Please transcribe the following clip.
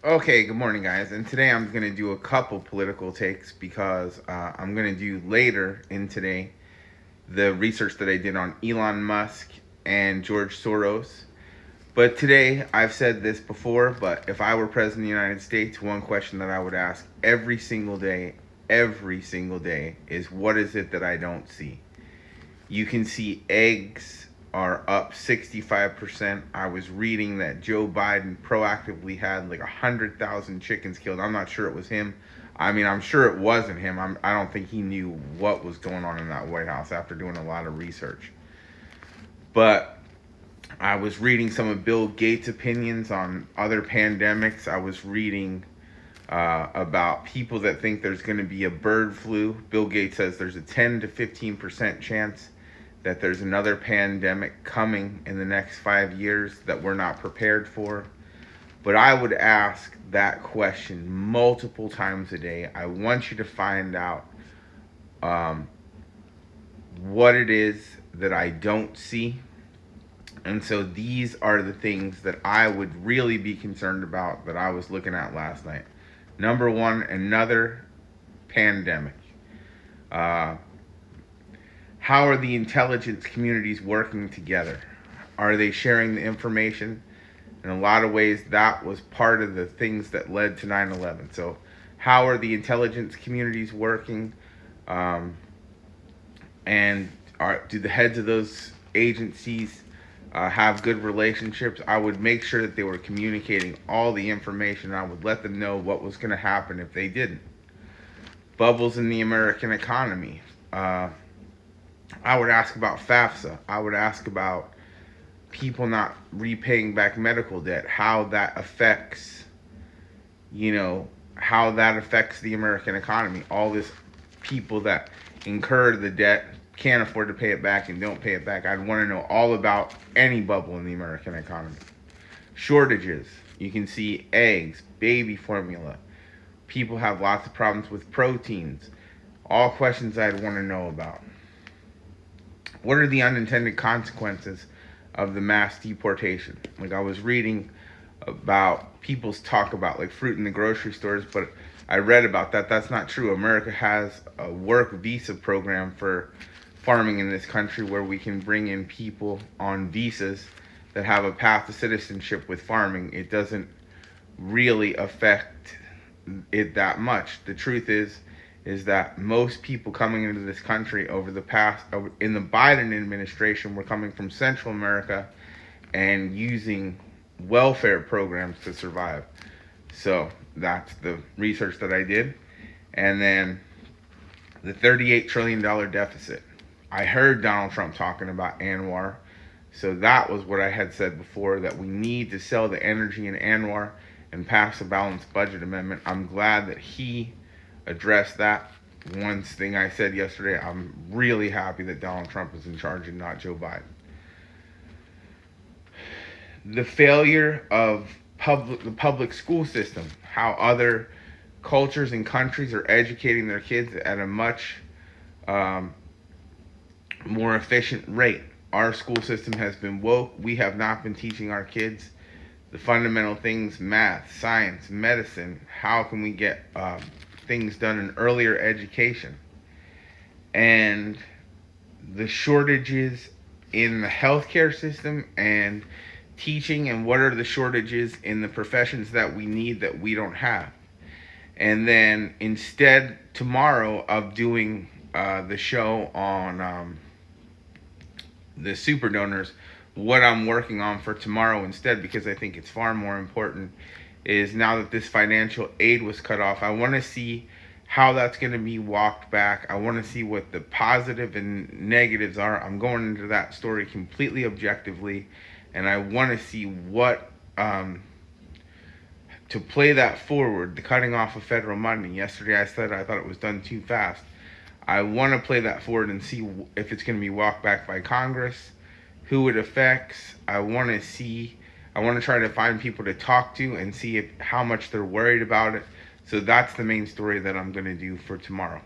Okay, good morning, guys. And today I'm going to do a couple political takes because I'm going to do later in today the research that I did on Elon Musk and George Soros. But today, I've said this before, but if I were president of the United States, one question that I would ask every single day, is what is it that I don't see? You can see eggs are up 65%. I was reading that Joe Biden proactively had like 100,000 chickens killed. I'm not sure it was him. I mean, I'm sure it wasn't him. I don't think he knew what was going on in that White House after doing a lot of research. But I was reading some of Bill Gates' opinions on other pandemics. I was reading about people that think there's going to be a bird flu. Bill Gates says there's a 10 to 15% chance that there's another pandemic coming in the next 5 years that we're not prepared for. But I would ask that question multiple times a day. I want you to find out um, what it is that I don't see. And so these are the things that I would really be concerned about that I was looking at last night. Number one, another pandemic. Uh, how are the intelligence communities working together? Are they sharing the information? In a lot of ways, that was part of the things that led to 9/11. So, how are the intelligence communities working? Um, and do the heads of those agencies have good relationships? I would make sure that they were communicating all the information. I would let them know what was going to happen if they didn't. Bubbles in the American economy. I would ask about FAFSA. I would ask about people not repaying back medical debt, how that affects, you know, how that affects the American economy. All this people that incur the debt can't afford to pay it back and don't pay it back. I'd want to know all about any bubble in the American economy. Shortages. You can see eggs, baby formula. People have lots of problems with proteins. All questions I'd want to know about. What are the unintended consequences of the mass deportation? Like I was reading about people's talk about like fruit in the grocery stores, but I read about that. That's not true. America has a work visa program for farming in this country where we can bring in people on visas that have a path to citizenship with farming. It doesn't really affect it that much. The truth is that most people coming into this country over the past in the Biden administration were coming from Central America and using welfare programs to survive. So that's the research that I did. And then the $38 trillion deficit. I heard Donald Trump talking about Anwar. So that was what I had said before, that we need to sell the energy in Anwar and pass a balanced budget amendment. I'm glad that he addressed that. One thing I said yesterday, I'm really happy that Donald Trump is in charge and not Joe Biden. The failure of the public school system, how other cultures and countries are educating their kids at a much um, more efficient rate. Our school system has been woke. We have not been teaching our kids the fundamental things: math, science, medicine. How can we get things done in earlier education? And the shortages in the healthcare system and teaching, and what are the shortages in the professions that we need that we don't have. And then instead, tomorrow, of doing the show on the super donors, what I'm working on for tomorrow instead, because I think it's far more important, is now that this financial aid was cut off, I want to see how that's going to be walked back. I want to see what the positive and negatives are. I'm going into that story completely objectively, and I want to see what to play that forward. The cutting off of federal money. Yesterday I said I thought it was done too fast. I want to play that forward and see if it's going to be walked back by Congress, who it affects. I want to see. I want to try to find people to talk to and see how much they're worried about it. So that's the main story that I'm going to do for tomorrow.